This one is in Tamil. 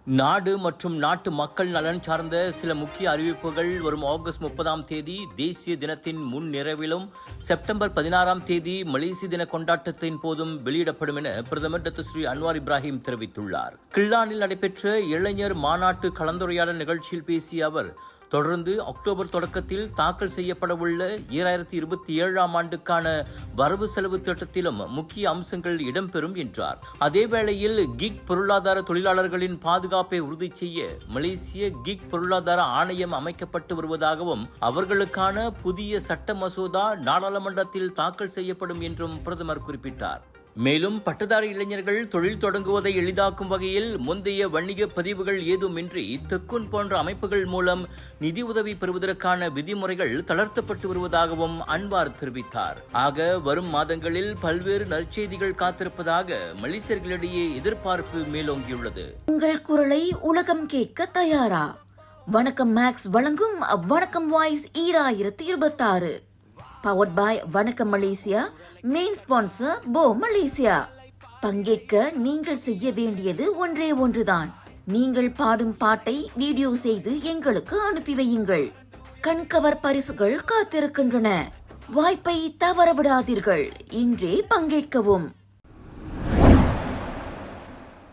நாடு மற்றும் நாட்டு மக்கள் நலன் சார்ந்த சில முக்கிய அறிவிப்புகள் வரும் ஆகஸ்ட் 30ஆம் தேதி தேசிய தினத்தின் முன் நிறைவிலும் செப்டம்பர் 16ஆம் தேதி மலேசிய தின கொண்டாட்டத்தின் போதும் வெளியிடப்படும் என பிரதமர் டாக்டர் ஸ்ரீ அன்வார் இப்ராஹிம் தெரிவித்துள்ளார். கிள்ளானில் நடைபெற்ற இளைஞர் மாநாட்டு கலந்துரையாடல் நிகழ்ச்சியில் பேசிய அவர், தொடர்ந்து அக்டோபர் தொடக்கத்தில் தாக்கல் செய்யப்படவுள்ள 2027ஆம் ஆண்டுக்கான வரவு செலவு திட்டத்திலும் முக்கிய அம்சங்கள் இடம்பெறும் என்றார். அதேவேளையில் கிக் பொருளாதார தொழிலாளர்களின் பாதுகாப்பை உறுதி செய்ய மலேசிய கிக் பொருளாதார ஆணையம் அமைக்கப்பட்டு வருவதாகவும், அவர்களுக்கான புதிய சட்ட மசோதா நாடாளுமன்றத்தில் தாக்கல் செய்யப்படும் என்றும் பிரதமர் குறிப்பிட்டார். மேலும் பட்டதாரி இளைஞர்கள் தொழில் தொடங்குவதை எளிதாக்கும் வகையில் முந்தைய வணிக பதிவுகள் ஏதுமின்றி தெக்குன் போன்ற அமைப்புகள் மூலம் நிதி உதவி பெறுவதற்கான விதிமுறைகள் தளர்த்தப்பட்டு வருவதாகவும் அன்வார் தெரிவித்தார். ஆக வரும் மாதங்களில் பல்வேறு நற்செய்திகள் காத்திருப்பதாக மலேசியர்களிடையே எதிர்பார்ப்பு மேலோங்கியுள்ளது. உங்கள் குரலை உலகம் கேட்க தயாரா? வணக்கம் மேக்ஸ் வழங்கும் வணக்கம் வாய்ஸ் 2026 பவர்ட் பாய் வணக்கம் மலேசியா. மெயின் ஸ்பான்சர் போ மலேசியா. பங்கேற்க நீங்கள் செய்ய வேண்டியது ஒன்றே ஒன்றுதான். நீங்கள் பாடும் பாட்டை வீடியோ செய்து எங்களுக்கு அனுப்பி வையுங்கள். கண்கவர் பரிசுகள் காத்திருக்கின்றன. வாய்ப்பை தவறவிடாதீர்கள். இன்றே பங்கேற்கவும்.